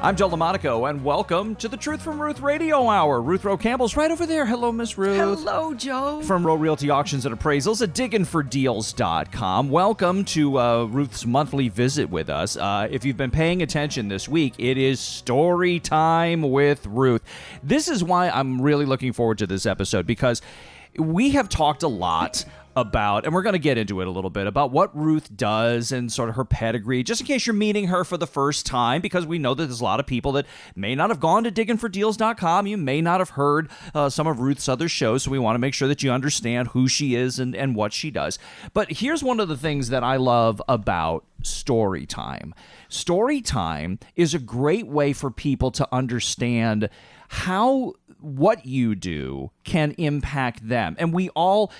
I'm Joe LaMonaco, and welcome to the Truth from Ruth Radio Hour. Ruth Rowe Campbell's right over there. Hello, Miss Ruth. Hello, Joe. From Rowe Realty Auctions and Appraisals at digginfordeals.com. Welcome to Ruth's monthly visit with us. If you've been paying attention this week, it is story time with Ruth. This is why I'm really looking forward to this episode, because we have talked a lot about, and we're going to get into it a little bit, about what Ruth does and sort of her pedigree, just in case you're meeting her for the first time, because we know that there's a lot of people that may not have gone to digginfordeals.com. You may not have heard some of Ruth's other shows, so we want to make sure that you understand who she is and what she does. But here's one of the things that I love about story time. Story time is a great way for people to understand how what you do can impact them. And we all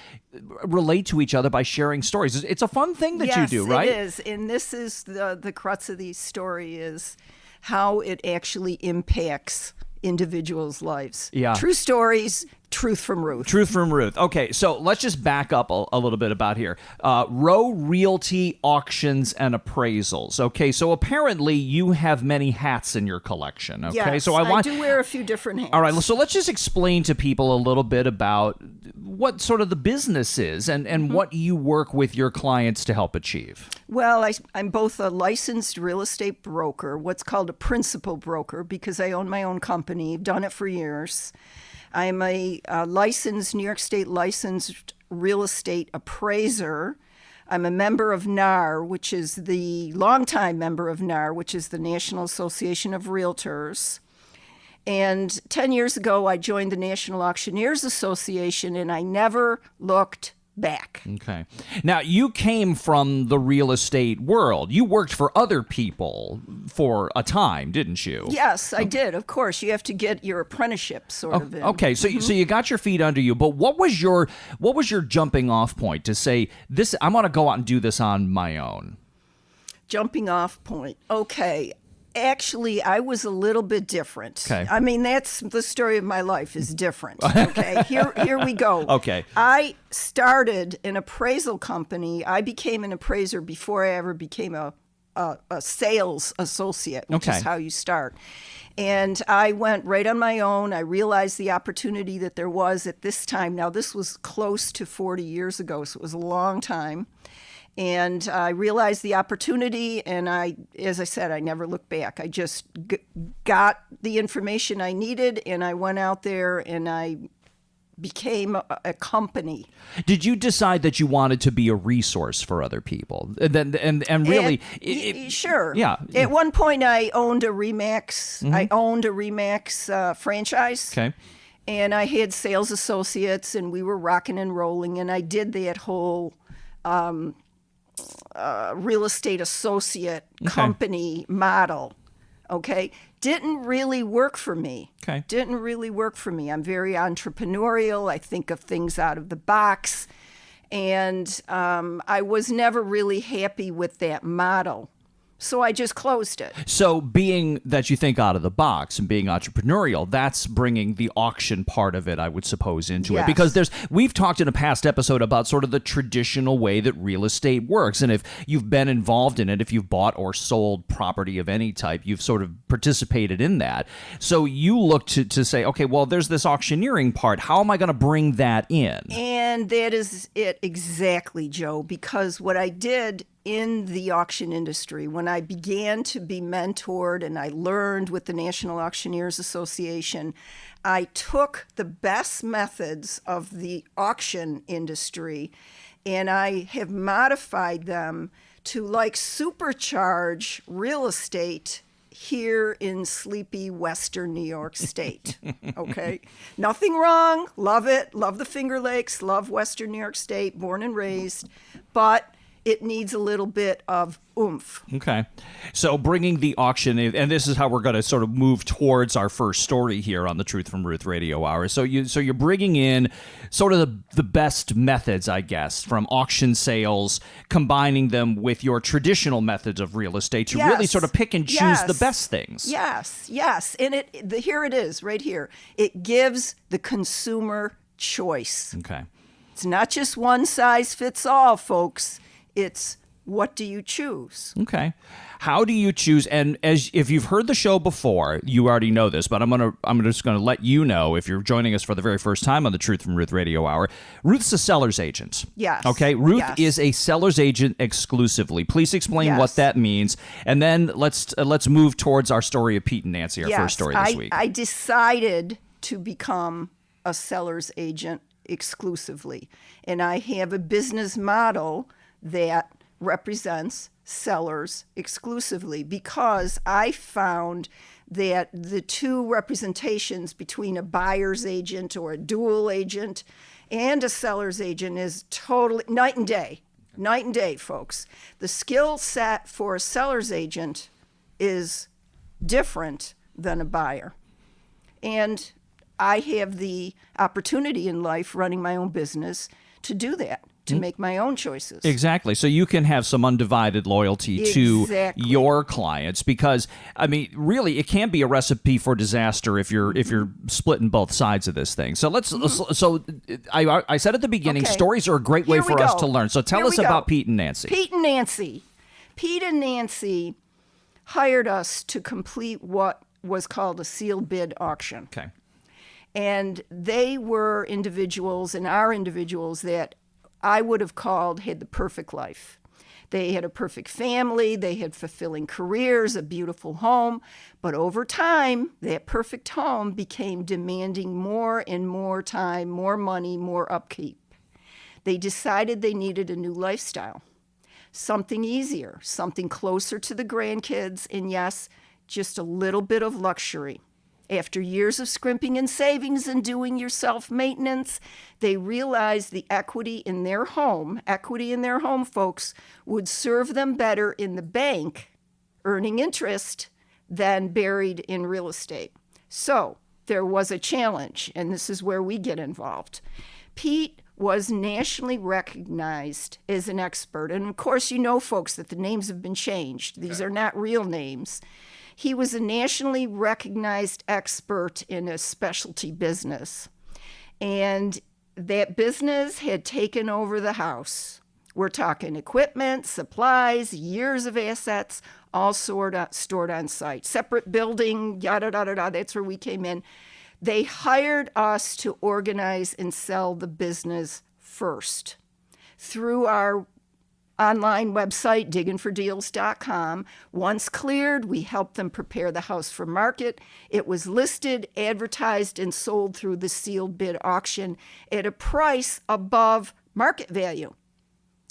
relate to each other by sharing stories. It's a fun thing that you do, right? Yes, it is. And this is the crux of the story, is how it actually impacts individuals' lives. Yeah. True stories, truth from Ruth. Truth from Ruth. Okay, so let's just back up a little bit about here. Rowe Realty Auctions and Appraisals. Okay, so apparently you have many hats in your collection. Okay, Yes, so I do wear a few different hats. All right, so let's just explain to people a little bit about what sort of the business is and what you work with your clients to help achieve. Well, I'm both a licensed real estate broker, what's called a principal broker, because I own my own company. I've done it for years. I'm a licensed, New York State licensed real estate appraiser. I'm a member of NAR, which is the longtime member of NAR, which is the National Association of Realtors. And 10 years ago, I joined the National Auctioneers Association, and I never looked back. Okay. Now, you came from the real estate world. You worked for other people for a time, didn't you? Yes, I did. Of course, you have to get your apprenticeship sort of in. Okay, so so you got your feet under you, but what was your jumping off point to say, this? I'm going to go out and do this on my own? Jumping off point. Okay. Actually, I was a little bit different. Okay. I mean, that's the story of my life, is different. Okay. Here we go. Okay. I started an appraisal company. I became an appraiser before I ever became a sales associate, which is how you start. And I went right on my own. I realized the opportunity that there was at this time. Now, this was close to 40 years ago, so it was a long time. And I realized the opportunity, and as I said, I never looked back. I just got the information I needed, and I went out there and I became a company. Did you decide that you wanted to be a resource for other people? And really, sure. Yeah. At one point, I owned a Remax. I owned a Remax franchise. Okay. And I had sales associates, and we were rocking and rolling, and I did that whole real estate associate company model. Okay. Didn't really work for me. Okay. Didn't really work for me. I'm very entrepreneurial. I think of things out of the box. And I was never really happy with that model. So I just closed it. So being that you think out of the box and being entrepreneurial, that's bringing the auction part of it, I would suppose, into it. Because we've talked in a past episode about sort of the traditional way that real estate works. And if you've been involved in it, if you've bought or sold property of any type, you've sort of participated in that. So you look to say, okay, well, there's this auctioneering part. How am I going to bring that in? And that is it exactly, Joe, because what I did in the auction industry, when I began to be mentored and I learned with the National Auctioneers Association, I took the best methods of the auction industry and I have modified them to like supercharge real estate here in sleepy Western New York State. Okay? Nothing wrong. Love it. Love the Finger Lakes. Love Western New York State. Born and raised. But it needs a little bit of oomph. Okay. So bringing the auction, and this is how we're going to sort of move towards our first story here on the Truth from Ruth Radio Hour. So you're bringing in sort of the best methods, I guess, from auction sales, combining them with your traditional methods of real estate to really sort of pick and choose the best things. Yes. And here it is, right here. It gives the consumer choice. Okay. It's not just one size fits all, folks. It's what do you choose? Okay. How do you choose? And as if you've heard the show before, you already know this, but I'm just gonna let you know if you're joining us for the very first time on the Truth from Ruth Radio Hour. Ruth's a seller's agent. Yes. Okay. Ruth Yes. is a seller's agent exclusively. Please explain Yes. what that means, and then let's move towards our story of Pete and Nancy, our Yes, first story this week. I decided to become a seller's agent exclusively, and I have a business model that represents sellers exclusively because I found that the two representations between a buyer's agent or a dual agent and a seller's agent is totally night and day. Night and day, folks. The skill set for a seller's agent is different than a buyer. And I have the opportunity in life running my own business to do that, to make my own choices. Exactly. So you can have some undivided loyalty to Exactly. your clients because, I mean, really, it can be a recipe for disaster if you're splitting both sides of this thing. So I said at the beginning, Okay. stories are a great way Here we for us go. to learn. So tell Here us we go. about Pete and Nancy. Pete and Nancy. Pete and Nancy hired us to complete what was called a sealed bid auction. Okay. And they were individuals and are individuals that I would have called had the perfect life. They had a perfect family, they had fulfilling careers, a beautiful home, but over time, that perfect home became demanding more and more time, more money, more upkeep. They decided they needed a new lifestyle, something easier, something closer to the grandkids, and yes, just a little bit of luxury. After years of scrimping and savings and doing your self-maintenance, they realized the equity in their home, folks, would serve them better in the bank, earning interest, than buried in real estate. So there was a challenge, and this is where we get involved. Pete was nationally recognized as an expert. And of course, you know, folks, that the names have been changed. These are not real names. He was a nationally recognized expert in a specialty business. And that business had taken over the house. We're talking equipment, supplies, years of assets, all stored on site. Separate building, yada, yada, yada. That's where we came in. They hired us to organize and sell the business first. Through our online website, diggingfordeals.com. Once cleared, we helped them prepare the house for market. It was listed, advertised, and sold through the sealed bid auction at a price above market value.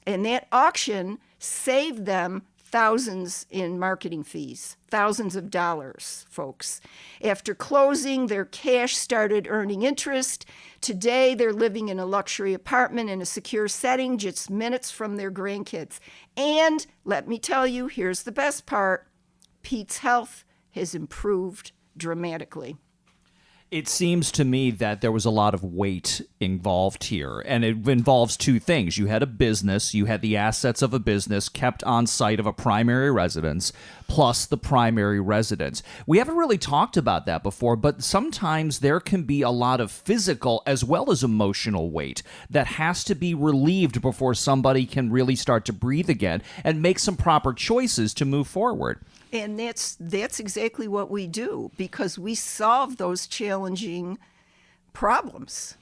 And that auction saved them thousands in marketing fees, thousands of dollars, folks. After closing, their cash started earning interest. Today, they're living in a luxury apartment in a secure setting just minutes from their grandkids. And let me tell you, here's the best part. Pete's health has improved dramatically. It seems to me that there was a lot of weight involved here, and it involves two things. You had a business, you had the assets of a business kept on site of a primary residence, plus the primary residence. We haven't really talked about that before, but sometimes there can be a lot of physical as well as emotional weight that has to be relieved before somebody can really start to breathe again and make some proper choices to move forward. And that's exactly what we do, because we solve those challenging problems.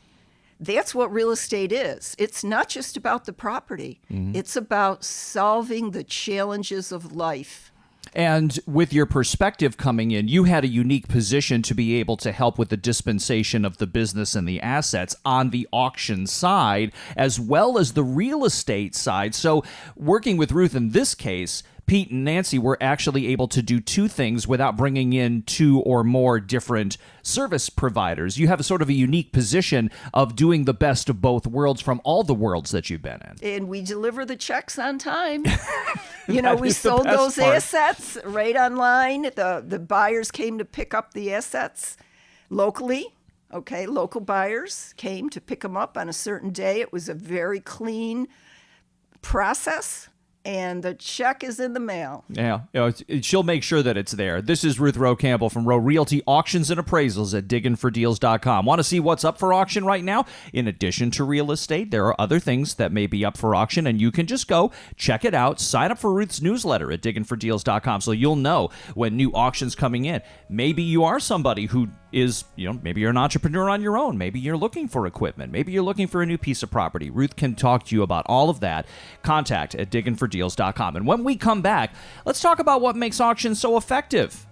That's what real estate is. It's not just about the property. It's about solving the challenges of life. And with your perspective coming in, you had a unique position to be able to help with the dispensation of the business and the assets on the auction side, as well as the real estate side. So working with Ruth in this case, Pete and Nancy were actually able to do two things without bringing in two or more different service providers. You have a sort of a unique position of doing the best of both worlds from all the worlds that you've been in. And we deliver the checks on time. You know, we is the sold best those part. assets right online. The buyers came to pick up the assets locally. Okay, local buyers came to pick them up on a certain day. It was a very clean process. and the check is in the mail. Yeah, she'll make sure that it's there. This is Ruth Rowe Campbell from Rowe Realty Auctions and Appraisals at digginfordeals.com. Want to see what's up for auction right now? In addition to real estate, there are other things that may be up for auction, and you can just go check it out. Sign up for Ruth's newsletter at digginfordeals.com so you'll know when new auctions coming in. Maybe you are somebody who is, maybe you're an entrepreneur on your own. Maybe you're looking for equipment. Maybe you're looking for a new piece of property. Ruth can talk to you about all of that. Contact at digginfordeals.com. And when we come back, let's talk about what makes auctions so effective.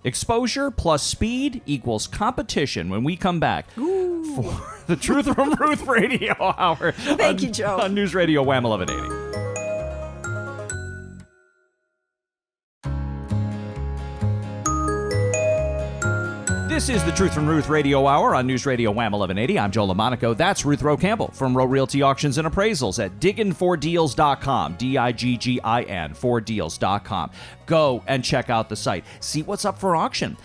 Exposure plus speed equals competition when we come back for the Truth from Ruth Radio Hour. Thank you, Joe. On NewsRadio WHAM 1180. This is the Truth from Ruth Radio Hour on News Radio WHAM 1180. I'm Joe LaMonaco. That's Ruth Rowe Campbell from Rowe Realty Auctions and Appraisals at digginfordeals.com. DIGGIN, fordeals.com. Go and check out the site. See what's up for auction.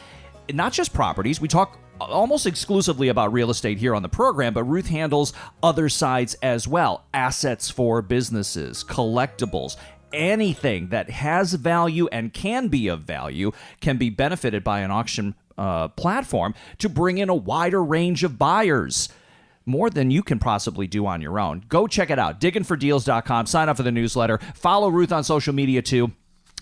Not just properties. We talk almost exclusively about real estate here on the program, but Ruth handles other sides as well. Assets for businesses, collectibles, anything that has value and can be of value can be benefited by an auction platform to bring in a wider range of buyers. More than you can possibly do on your own. Go check it out. digginfordeals.com. Sign up for the newsletter. Follow Ruth on social media too,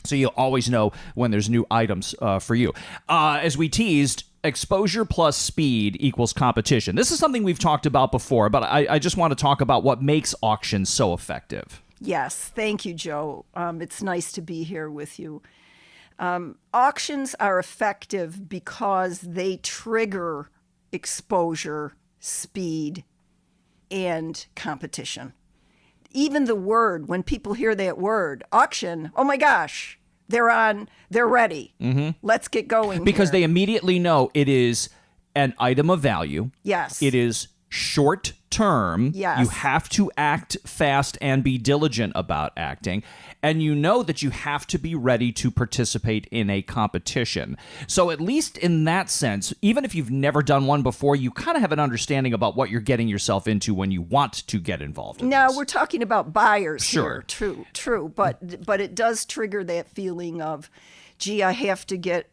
so you'll always know when there's new items for you. As we teased, exposure plus speed equals competition. This is something we've talked about before, but I just want to talk about what makes auctions so effective. Yes, thank you, Joe. It's nice to be here with you. Auctions are effective because they trigger exposure, speed, and competition. Even the word, when people hear that word, auction, oh my gosh, they're ready. Mm-hmm. Let's get going. Because they immediately know it is an item of value. Yes. It is short term. Yes. You have to act fast and be diligent about acting. And you know that you have to be ready to participate in a competition. So at least in that sense, even if you've never done one before, you kind of have an understanding about what you're getting yourself into when you want to get involved in Now, this. we're talking about buyers Sure. here. True. But it does trigger that feeling of, gee, I have to get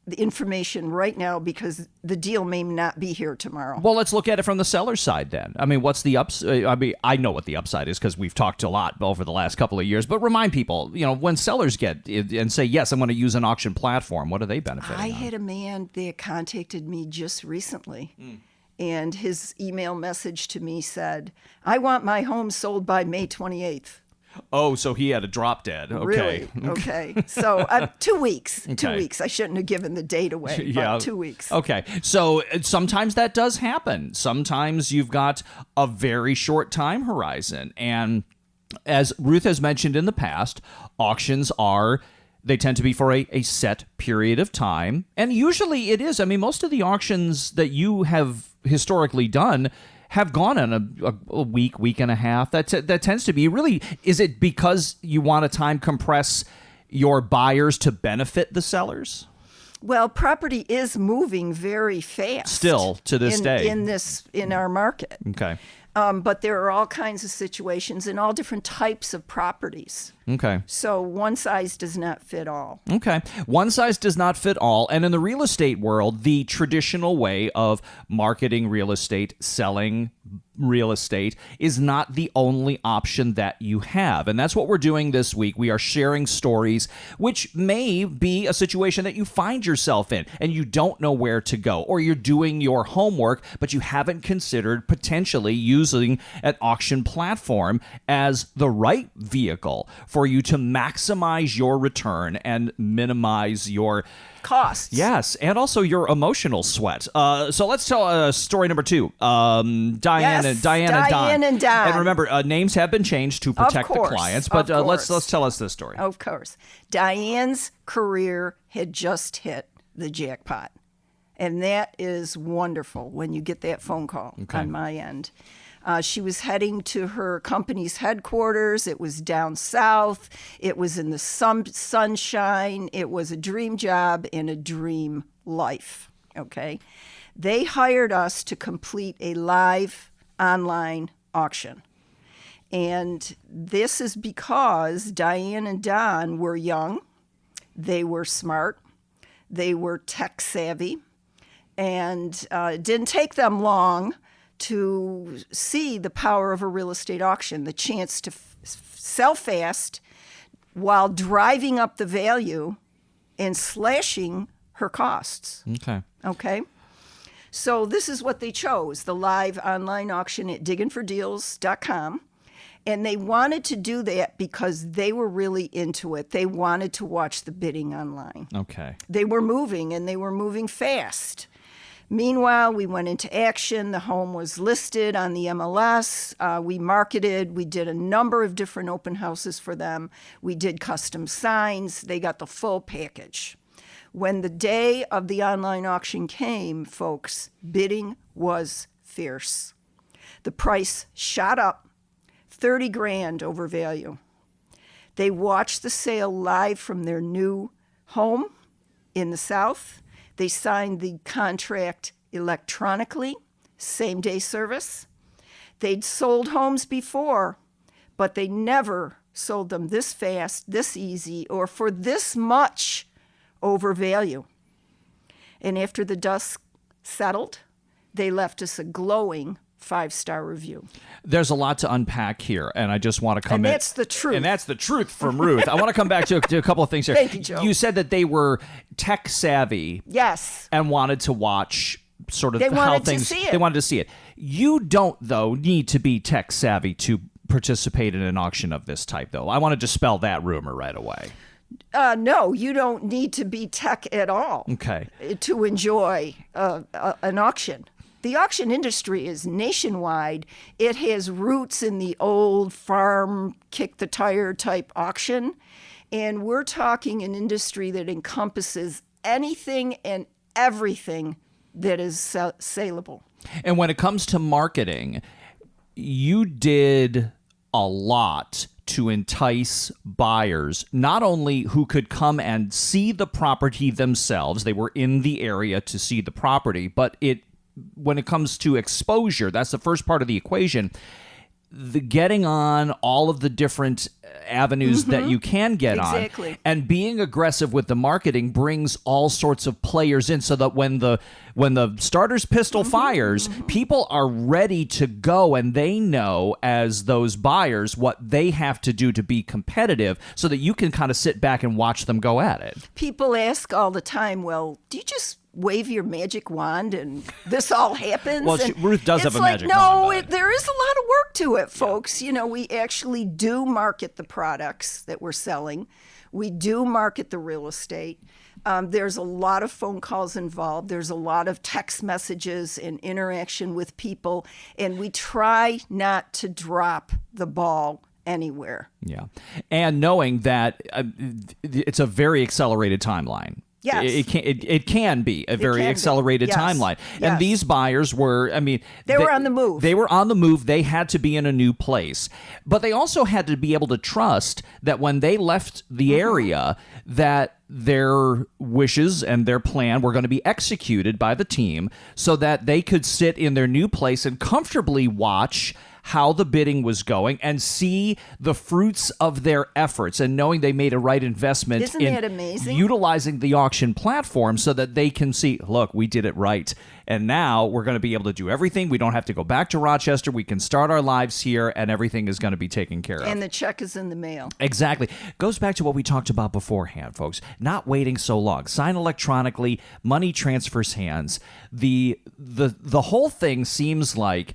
the information right now because the deal may not be here tomorrow. Well, let's look at it from the seller's side then. I mean, what's the upside? I mean, I know what the upside is because we've talked a lot over the last couple of years, but remind people, when sellers get and say, yes, I'm going to use an auction platform, what are they benefiting I on? had a man that contacted me just recently, and his email message to me said, I want my home sold by May 28th. Oh, so he had a drop dead. Okay. Really? Okay. So 2 weeks. Okay. 2 weeks. I shouldn't have given the date away, but 2 weeks. Okay. So sometimes that does happen. Sometimes you've got a very short time horizon. And as Ruth has mentioned in the past, auctions they tend to be for a set period of time. And usually it is. I mean, most of the auctions that you have historically done have gone on a week and a half. That tends to be really, is it because you want to time compress your buyers to benefit the sellers? Well, property is moving very fast. Still to this day. In our market. Okay. But there are all kinds of situations and all different types of properties. Okay. So one size does not fit all. Okay. One size does not fit all. And in the real estate world, the traditional way of marketing real estate, selling real estate, is not the only option that you have. And that's what we're doing this week. We are sharing stories, which may be a situation that you find yourself in and you don't know where to go, or you're doing your homework, but you haven't considered potentially using an auction platform as the right vehicle for you to maximize your return and minimize your costs. Yes, and also your emotional sweat. So let's tell story number 2. Diane and Don. And remember, names have been changed to protect the clients. But let's tell us this story. Of course. Diane's career had just hit the jackpot. And that is wonderful when you get that phone call on my end. She was heading to her company's headquarters. It was down south. It was in the sunshine. It was a dream job and a dream life. Okay. They hired us to complete a live online auction. And this is because Diane and Don were young, they were smart, they were tech savvy, and it didn't take them long to see the power of a real estate auction, the chance to sell fast while driving up the value and slashing her costs. Okay. So this is what they chose, the live online auction at digginfordeals.com. And they wanted to do that because they were really into it. They wanted to watch the bidding online. Okay. They were moving, and they were moving fast. Meanwhile, we went into action. The home was listed on the MLS. We marketed. We did a number of different open houses for them. We did custom signs. They got the full package. When the day of the online auction came, folks, bidding was fierce. The price shot up 30 grand over value. They watched the sale live from their new home in the South. They signed the contract electronically, same-day service. They'd sold homes before, but they never sold them this fast, this easy, or for this much over value. And after the dust settled, they left us a glowing 5-star review. There's a lot to unpack here, and I just want to come in. And that's the truth. And that's the truth from Ruth. I want to come back to a couple of things here. Thank you, Joe. You said that they were tech savvy. Yes. And wanted to watch sort of They how wanted to things. see it. They wanted to see it. You don't, though, need to be tech savvy to participate in an auction of this type, though. I want to dispel that rumor right away. No, you don't need to be tech at all to enjoy an auction. The auction industry is nationwide. It has roots in the old farm, kick the tire type auction. And we're talking an industry that encompasses anything and everything that is saleable. And when it comes to marketing, you did a lot to entice buyers, not only who could come and see the property themselves, they were in the area to see the property, but when it comes to exposure, that's the first part of the equation. The getting on all of the different avenues that you can get on, and being aggressive with the marketing brings all sorts of players in, so that when the starter's pistol fires, people are ready to go, and they know as those buyers what they have to do to be competitive, so that you can kind of sit back and watch them go at it. People ask all the time, well, do you just wave your magic wand and this all happens? Well, Ruth does have a magic wand. No, there is a lot of work to it, folks. You know, we actually do market the products that we're selling. We do market the real estate. There's a lot of phone calls involved. There's a lot of text messages and interaction with people. And we try not to drop the ball anywhere. Yeah. And knowing that it's a very accelerated timeline. Yes. It can be a very accelerated timeline. Yes. And these buyers were, they were on the move. They were on the move. They had to be in a new place. But they also had to be able to trust that when they left the area, that their wishes and their plan were going to be executed by the team, so that they could sit in their new place and comfortably watch how the bidding was going and see the fruits of their efforts, and knowing they made a right investment. Isn't that amazing? Utilizing the auction platform, so that they can see, look, we did it right. And now we're going to be able to do everything. We don't have to go back to Rochester. We can start our lives here, and everything is going to be taken care of. And the check is in the mail. Exactly. Goes back to what we talked about beforehand, folks. Not waiting so long. Sign electronically. Money transfers hands. The whole thing seems like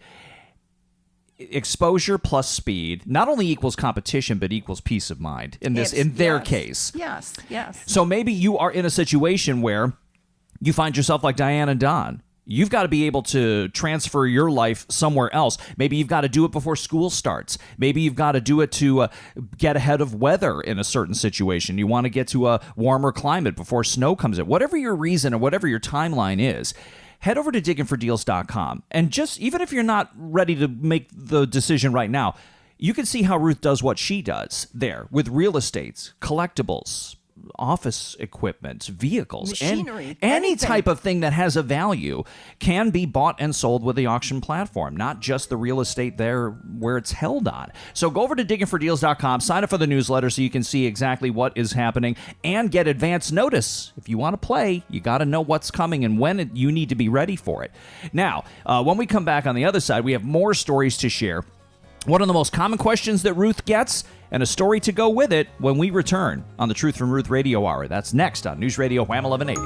exposure plus speed not only equals competition, but equals peace of mind in their case. Yes. So maybe you are in a situation where you find yourself like Diane and Don. You've got to be able to transfer your life somewhere else. Maybe you've got to do it before school starts. Maybe you've got to do it to get ahead of weather in a certain situation. You want to get to a warmer climate before snow comes in. Whatever your reason or whatever your timeline is, head over to digginfordeals.com. And just, even if you're not ready to make the decision right now, you can see how Ruth does what she does there with real estates, collectibles, office equipment, vehicles, machinery, any anything. type of thing that has a value can be bought and sold with the auction platform, not just the real estate there where it's held on. So go over to diggingfordeals.com, sign up for the newsletter so you can see exactly what is happening and get advance notice. If you want to play, you got to know what's coming and when you need to be ready for it. Now, when we come back on the other side, we have more stories to share. One of the most common questions that Ruth gets, and a story to go with it when we return on the Truth from Ruth Radio Hour. That's next on NewsRadio WHAM 1180.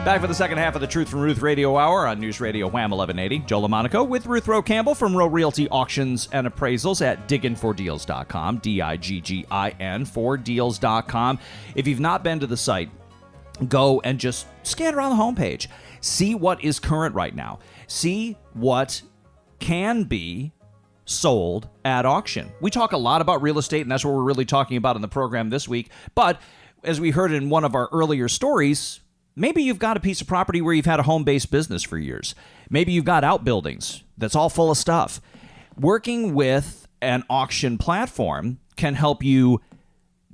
Back for the second half of the Truth from Ruth Radio Hour on NewsRadio WHAM 1180. Joe LaMonaco with Ruth Rowe Campbell from Rowe Realty Auctions and Appraisals at digginfordeals.com, DIGGIN for deals.com. If you've not been to the site, go and just scan around the homepage. See what is current right now. See what can be sold at auction. We talk a lot about real estate, and that's what we're really talking about in the program this week. But as we heard in one of our earlier stories, maybe you've got a piece of property where you've had a home-based business for years. Maybe you've got outbuildings that's all full of stuff. Working with an auction platform can help you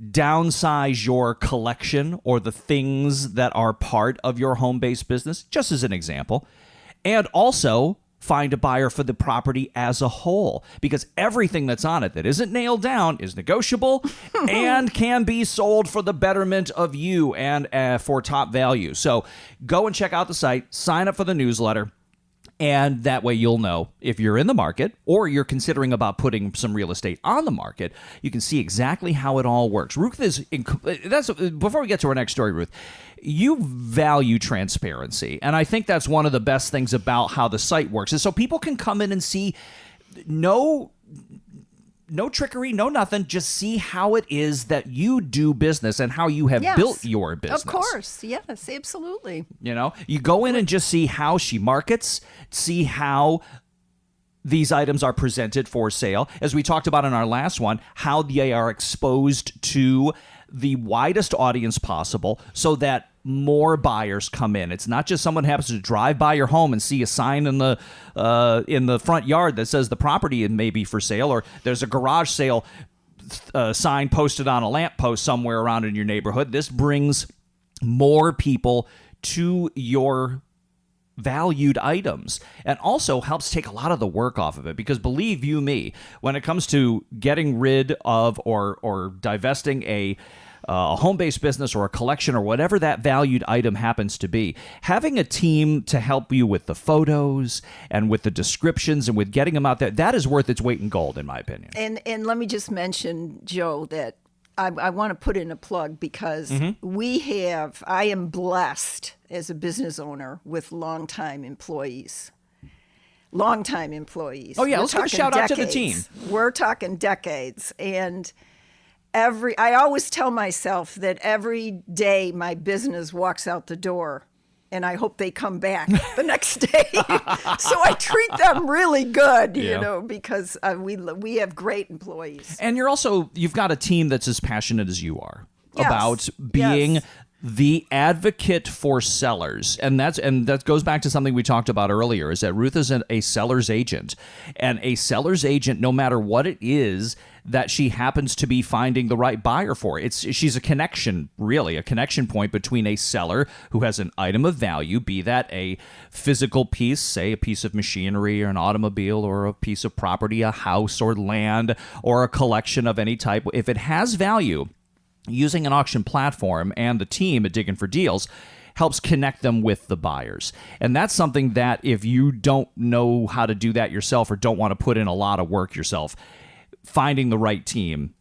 downsize your collection or the things that are part of your home-based business, just as an example, and also find a buyer for the property as a whole, because everything that's on it that isn't nailed down is negotiable and can be sold for the betterment of you and for top value. So go and check out the site, sign up for the newsletter, and that way you'll know if you're in the market or you're considering about putting some real estate on the market. You can see exactly how it all works. Ruth before we get to our next story, Ruth, you value transparency. And I think that's one of the best things about how the site works is so people can come in and see no trickery, no nothing. Just see how it is that you do business and how you have built your business. Of course. Yes, absolutely. You know, you go in and just see how she markets, see how these items are presented for sale. As we talked about in our last one, how they are exposed to the widest audience possible so that more buyers come in. It's not just someone happens to drive by your home and see a sign in the front yard that says the property may be for sale, or there's a garage sale sign posted on a lamppost somewhere around in your neighborhood. This brings more people to your valued items and also helps take a lot of the work off of it, because believe you me, when it comes to getting rid of or divesting a home-based business or a collection or whatever that valued item happens to be, having a team to help you with the photos and with the descriptions and with getting them out there, that is worth its weight in gold, in my opinion. And let me just mention, Joe, that I want to put in a plug, because I am blessed as a business owner with longtime employees. Oh, yeah, let's give a shout out to the team. We're talking decades. And I always tell myself that every day my business walks out the door, and I hope they come back the next day. So I treat them really good, you know, because we have great employees. And you've got a team that's as passionate as you are about being the advocate for sellers. And that goes back to something we talked about earlier, is that Ruth is a seller's agent. And a seller's agent, no matter what it is that she happens to be finding the right buyer for, she's a connection point between a seller who has an item of value, be that a physical piece, say a piece of machinery or an automobile or a piece of property, a house or land or a collection of any type. If it has value, using an auction platform and the team at Digging for Deals helps connect them with the buyers. And that's something that if you don't know how to do that yourself or don't want to put in a lot of work yourself, finding the right team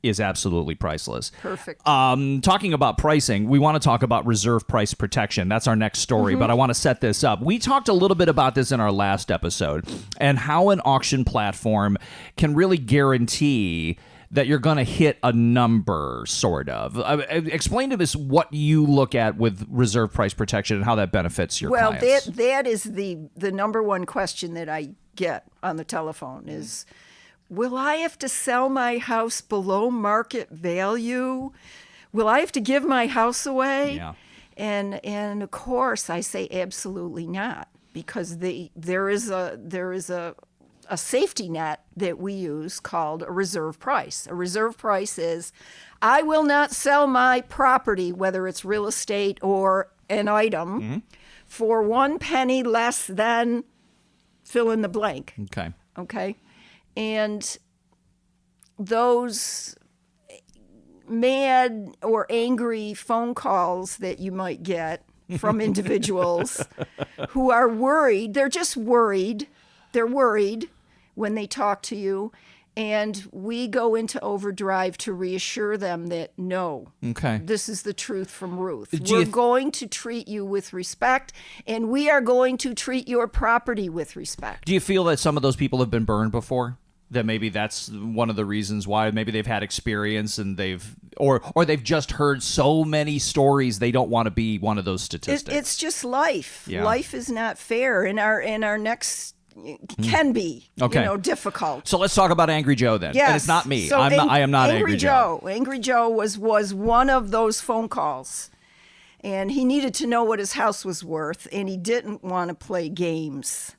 is absolutely priceless. Perfect. Talking about pricing, we want to talk about reserve price protection. That's our next story, but I want to set this up. We talked a little bit about this in our last episode and how an auction platform can really guarantee that you're going to hit a number, sort of. Explain to us what you look at with reserve price protection and how that benefits your clients. Well, that is the number one question that I get on the telephone is, will I have to sell my house below market value? Will I have to give my house away? Yeah. And of course, I say absolutely not. because there is a safety net that we use called a reserve price. A reserve price is, I will not sell my property, whether it's real estate or an item, for 1 penny less than fill in the blank. Okay. And those mad or angry phone calls that you might get from individuals who are worried, they're just worried. They're worried when they talk to you. And we go into overdrive to reassure them that, no, this is the truth from Ruth. We're going to treat you with respect, and we are going to treat your property with respect. Do you feel that some of those people have been burned before? That maybe that's one of the reasons why maybe they've had experience and they've just heard so many stories they don't want to be one of those statistics. It's just life. Yeah. Life is not fair, and our next can be difficult. So let's talk about Angry Joe then. Yes. And it's not me. So I am not Angry Joe. Angry Joe was one of those phone calls, and he needed to know what his house was worth, and he didn't want to play games.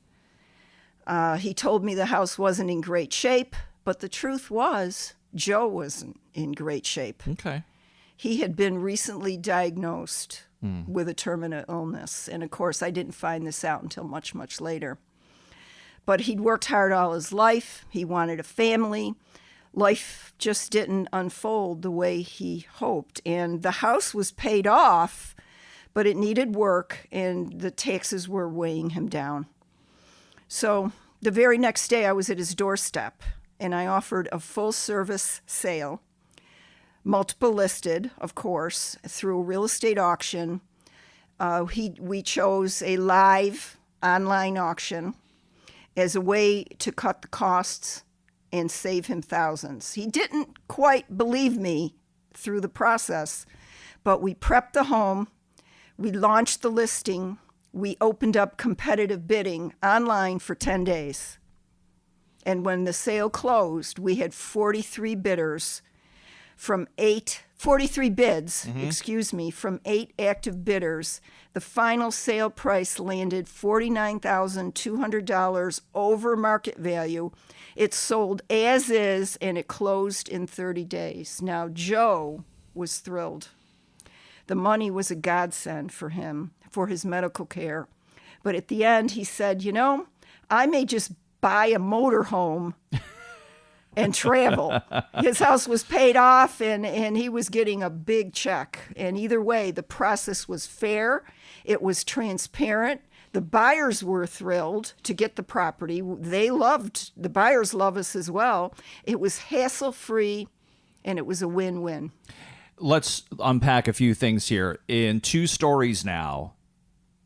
He told me the house wasn't in great shape, but the truth was Joe wasn't in great shape. Okay. He had been recently diagnosed with a terminal illness, and of course I didn't find this out until much, much later. But he'd worked hard all his life. He wanted a family. Life just didn't unfold the way he hoped. And the house was paid off, but it needed work, and the taxes were weighing him down. So the very next day, I was at his doorstep, and I offered a full-service sale, multiple listed, of course, through a real estate auction. We chose a live online auction as a way to cut the costs and save him thousands. He didn't quite believe me through the process, but we prepped the home, we launched the listing, we opened up competitive bidding online for 10 days. And when the sale closed, we had 43 bidders from 43 bids, from 8 active bidders. The final sale price landed $49,200 over market value. It sold as is, and it closed in 30 days. Now, Joe was thrilled. The money was a godsend for him, for his medical care. But at the end, he said, I may just buy a motorhome and travel. His house was paid off, and he was getting a big check. And either way, the process was fair. It was transparent. The buyers were thrilled to get the property. The buyers love us as well. It was hassle-free, and it was a win-win. Let's unpack a few things here. In 2 stories now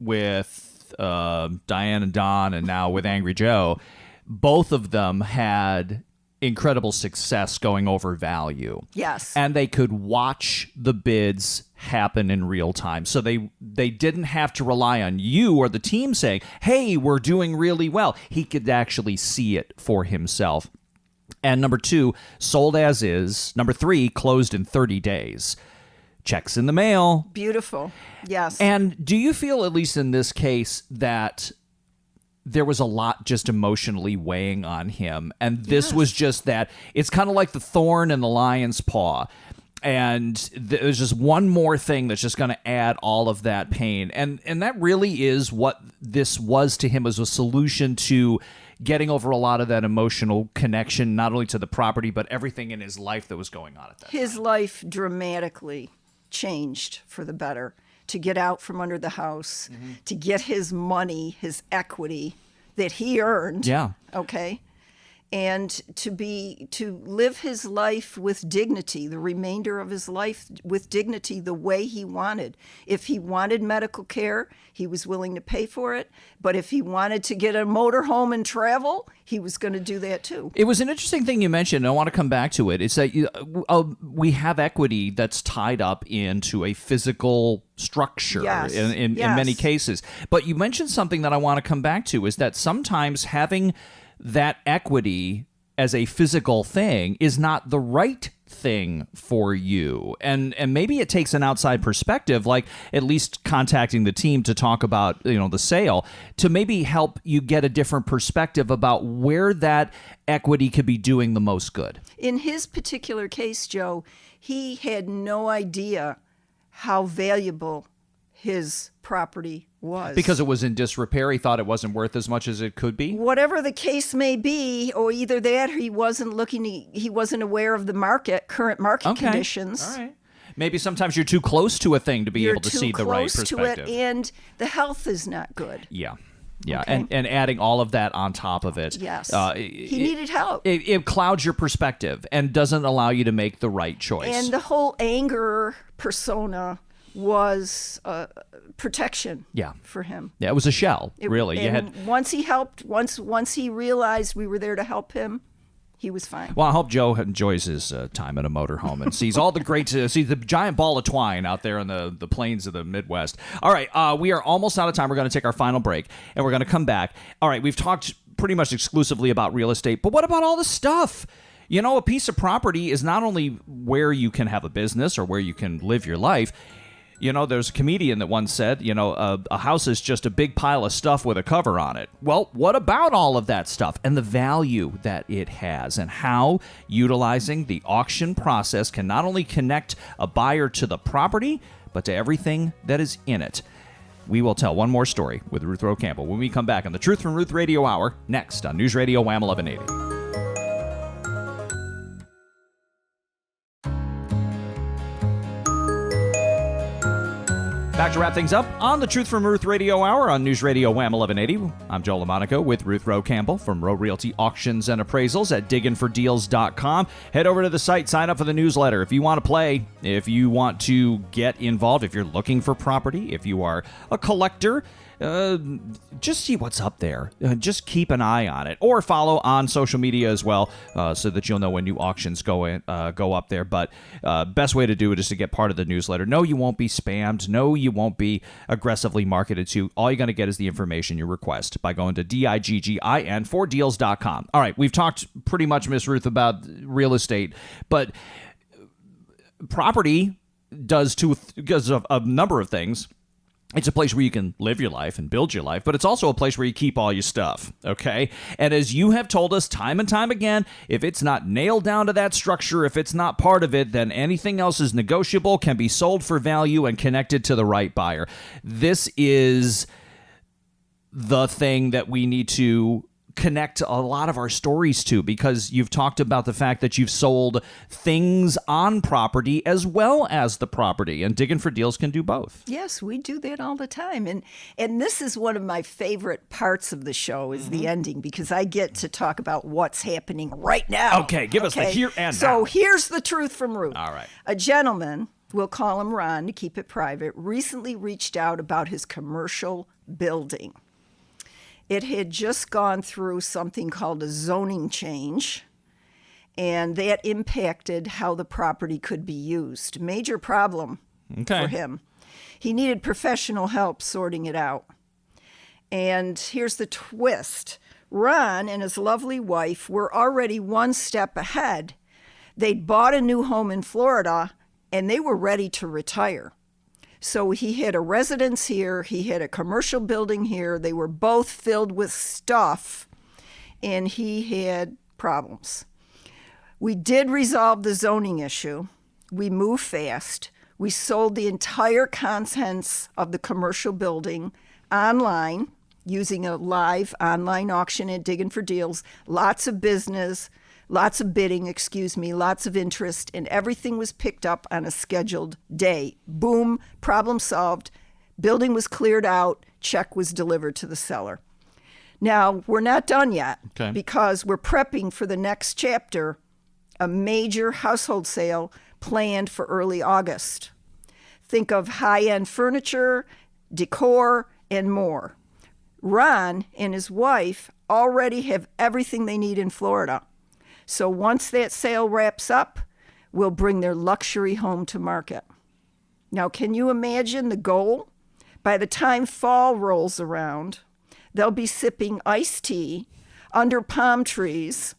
with Diane and Don, and now with Angry Joe, both of them had incredible success going over value. Yes. And they could watch the bids happen in real time. So they didn't have to rely on you or the team saying, hey, we're doing really well. He could actually see it for himself. And number 2, sold as is. Number 3, closed in 30 days. Checks in the mail. Beautiful. Yes. And do you feel, at least in this case, that there was a lot just emotionally weighing on him? And this was just that. It's kind of like the thorn in the lion's paw. And there's just one more thing that's just going to add all of that pain. And that really is what this was to him, as a solution to getting over a lot of that emotional connection, not only to the property, but everything in his life that was going on at that time. His life dramatically changed for the better. To get out from under the house, to get his money, his equity that he earned. Yeah. Okay. And to live his life with dignity, the remainder of his life with dignity, the way he wanted. If he wanted medical care, he was willing to pay for it. But if he wanted to get a motorhome and travel, he was going to do that too. It was an interesting thing you mentioned, and I want to come back to it. It's that we have equity that's tied up into a physical structure in many cases. But you mentioned something that I want to come back to, is that sometimes having that equity as a physical thing is not the right thing for you? And maybe it takes an outside perspective, like at least contacting the team to talk about, the sale, to maybe help you get a different perspective about where that equity could be doing the most good. In his particular case, Joe, he had no idea how valuable his property was. Because it was in disrepair, he thought it wasn't worth as much as it could be? Whatever the case may be, or either that, or he wasn't aware of the current market conditions. All right. Maybe sometimes you're too close to a thing to be able to see the right perspective. You're too close to it, and the health is not good. Yeah. Okay. And adding all of that on top of it. Yes. He needed help. It clouds your perspective and doesn't allow you to make the right choice. And the whole anger persona was protection for him. Yeah, it was a shell, really. Once he helped, once he realized we were there to help him, he was fine. Well, I hope Joe enjoys his time in a motorhome and sees all the sees the giant ball of twine out there in the plains of the Midwest. All right, we are almost out of time. We're going to take our final break, and we're going to come back. All right, we've talked pretty much exclusively about real estate, but what about all the stuff? A piece of property is not only where you can have a business or where you can live your life. There's a comedian that once said, a house is just a big pile of stuff with a cover on it. Well, what about all of that stuff and the value that it has, and how utilizing the auction process can not only connect a buyer to the property, but to everything that is in it? We will tell one more story with Ruth Rowe Campbell when we come back on the Truth from Ruth Radio Hour, next on NewsRadio WHAM 1180. Back to wrap things up on the Truth from Ruth Radio Hour on NewsRadio WHAM 1180. I'm Joe LaMonaco with Ruth Rowe Campbell from Rowe Realty Auctions and Appraisals at digginfordeals.com. Head over to the site, sign up for the newsletter. If you want to play, if you want to get involved, if you're looking for property, if you are a collector, just see what's up there. Just keep an eye on it, or follow on social media as well, so that you'll know when new auctions go up there. But best way to do it is to get part of the newsletter. No, you won't be spammed. No, you won't be aggressively marketed to. All you're going to get is the information you request by going to diggin4deals.com. All right, we've talked pretty much, Miss Ruth, about real estate, but property does because of a number of things. It's a place where you can live your life and build your life, but it's also a place where you keep all your stuff, okay? And as you have told us time and time again, if it's not nailed down to that structure, if it's not part of it, then anything else is negotiable, can be sold for value, and connected to the right buyer. This is the thing that we need to connect a lot of our stories to, because you've talked about the fact that you've sold things on property as well as the property, and Diggin' for Deals can do both. Yes, we do that all the time. And this is one of my favorite parts of the show is the ending, because I get to talk about what's happening right now. Okay, give us the here and now. So here's the truth from Ruth. All right. A gentleman, we'll call him Ron to keep it private, recently reached out about his commercial building. It had just gone through something called a zoning change, and that impacted how the property could be used. Major problem for him. He needed professional help sorting it out. And here's the twist. Ron and his lovely wife were already one step ahead. They'd bought a new home in Florida, and they were ready to retire. So he had a residence here, he had a commercial building here, they were both filled with stuff, and he had problems. We did resolve the zoning issue. We moved fast. We sold the entire contents of the commercial building online using a live online auction at Diggin' for Deals. Lots of business, lots of bidding, lots of interest, and everything was picked up on a scheduled day. Boom, problem solved. Building was cleared out. Check was delivered to the seller. Now, we're not done yet because we're prepping for the next chapter, a major household sale planned for early August. Think of high-end furniture, decor, and more. Ron and his wife already have everything they need in Florida. So once that sale wraps up, we'll bring their luxury home to market. Now, can you imagine the goal? By the time fall rolls around, they'll be sipping iced tea under palm trees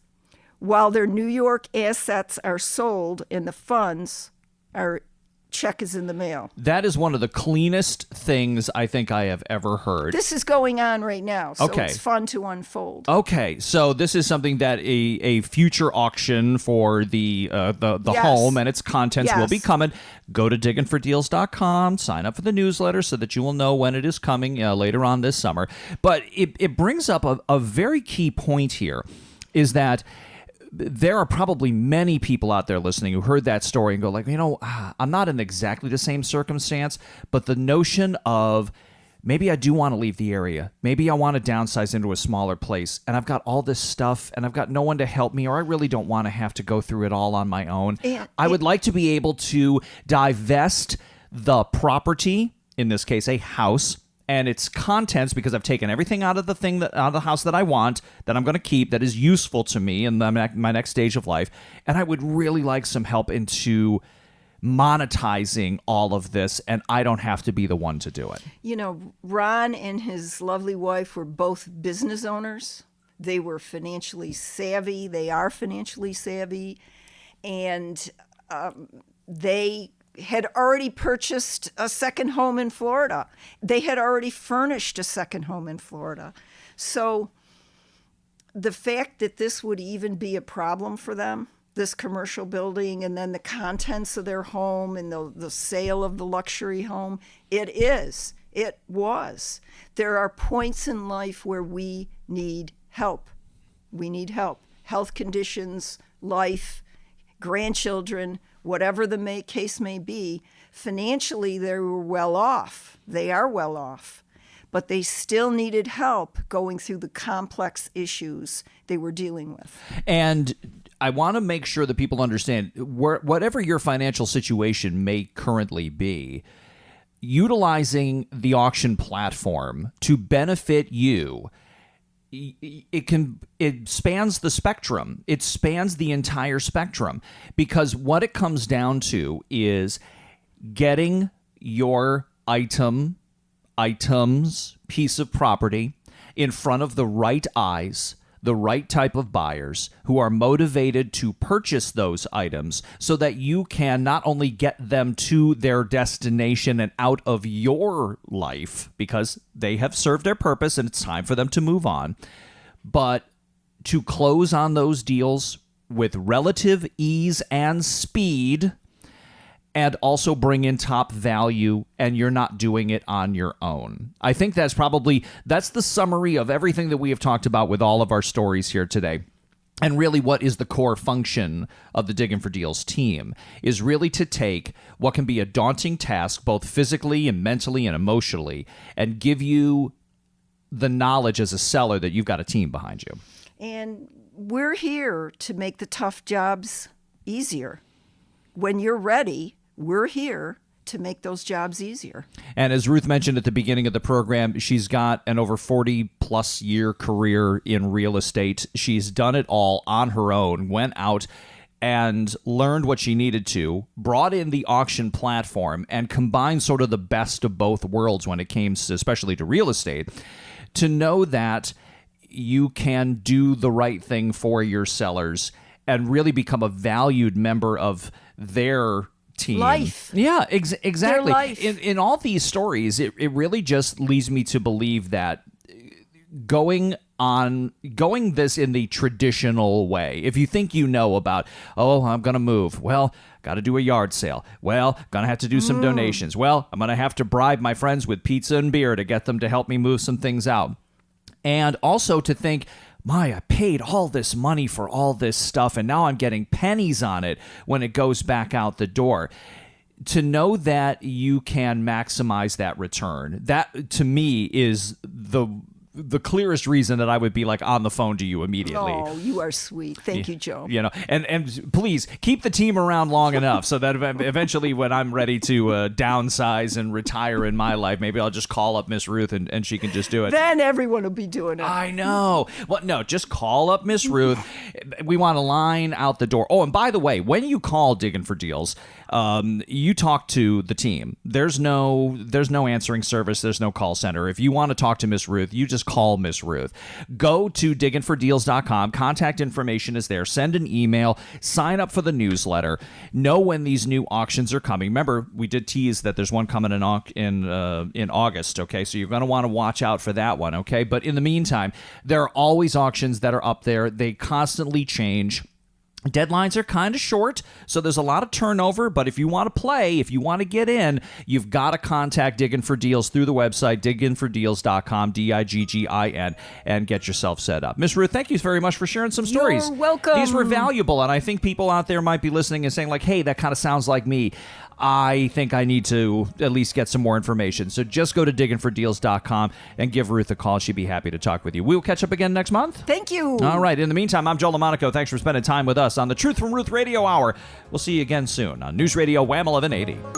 while their New York assets are sold and the funds are check is in the mail. That is one of the cleanest things I think I have ever heard. This is going on right now, so Okay. it's fun to unfold. Okay, so this is something that a future auction for the Yes. home and its contents will Yes. be coming. Go to digginfordeals.com, sign up for the newsletter so that you will know when it is coming later on this summer. But it brings up a very key point here, is that there are probably many people out there listening who heard that story and go like, I'm not in exactly the same circumstance, but the notion of maybe I do want to leave the area. Maybe I want to downsize into a smaller place, and I've got all this stuff and I've got no one to help me, or I really don't want to have to go through it all on my own. I would like to be able to divest the property, in this case, a house, and its contents, because I've taken everything out of the house that I want, that I'm going to keep, that is useful to me in my next stage of life. And I would really like some help into monetizing all of this, and I don't have to be the one to do it. Ron and his lovely wife were both business owners. They were financially savvy. They are financially savvy. And they had already purchased a second home in Florida. They had already furnished a second home in Florida. So the fact that this would even be a problem for them, this commercial building, and then the contents of their home and the sale of the luxury home, it was. There are points in life where we need help. We need help. Health conditions, life, grandchildren, whatever the case may be. Financially, they were well off. They are well off. But they still needed help going through the complex issues they were dealing with. And I want to make sure that people understand, whatever your financial situation may currently be, utilizing the auction platform to benefit you, it spans the spectrum. It spans the entire spectrum, because what it comes down to is getting your items, piece of property in front of the right eyes, the right type of buyers who are motivated to purchase those items, so that you can not only get them to their destination and out of your life because they have served their purpose and it's time for them to move on, but to close on those deals with relative ease and speed, and also bring in top value, and you're not doing it on your own. I think that's the summary of everything that we have talked about with all of our stories here today. And really, what is the core function of the Diggin' for Deals team is really to take what can be a daunting task, both physically and mentally and emotionally, and give you the knowledge as a seller that you've got a team behind you. And we're here to make the tough jobs easier. When you're ready, we're here to make those jobs easier. And as Ruth mentioned at the beginning of the program, she's got an over 40-plus year career in real estate. She's done it all on her own, went out and learned what she needed to, brought in the auction platform, and combined sort of the best of both worlds when it came especially to real estate, to know that you can do the right thing for your sellers and really become a valued member of their team. Life. Yeah, exactly. Their life. In all these stories, it really just leads me to believe that going this in the traditional way, if you think about, I'm going to move, well, got to do a yard sale, well, going to have to do some donations, well, I'm going to have to bribe my friends with pizza and beer to get them to help me move some things out. And also to think, I paid all this money for all this stuff, and now I'm getting pennies on it when it goes back out the door. To know that you can maximize that return, that to me is the clearest reason that I would be like on the phone to you immediately. Oh, you are sweet. Thank you, Joe. And please keep the team around long enough so that eventually when I'm ready to downsize and retire in my life, maybe I'll just call up Miss Ruth and she can just do it. Then everyone will be doing it. I know. Well, no, just call up Miss Ruth. We want a line out the door. Oh, and by the way, when you call Diggin' for Deals, you talk to the team. There's no answering service. There's no call center. If you want to talk to Miss Ruth, you just call Miss Ruth. Go to digginfordeals.com. Contact information is there. Send an email. Sign up for the newsletter. Know when these new auctions are coming. Remember, we did tease that there's one coming in August, okay? So you're going to want to watch out for that one, okay? But in the meantime, there are always auctions that are up there. They constantly change. Deadlines are kind of short, so there's a lot of turnover, but if you want to play, if you want to get in, you've got to contact Diggin' for Deals through the website, digginfordeals.com, DIGGIN, and get yourself set up. Miss Ruth, thank you very much for sharing some stories. You're welcome. These were valuable, and I think people out there might be listening and saying, like, hey, that kind of sounds like me. I think I need to at least get some more information. So just go to digginfordeals.com and give Ruth a call. She'd be happy to talk with you. We'll catch up again next month. Thank you. All right. In the meantime, I'm Joe LaMonaco. Thanks for spending time with us on the Truth from Ruth Radio Hour. We'll see you again soon on News Radio WHAM 1180.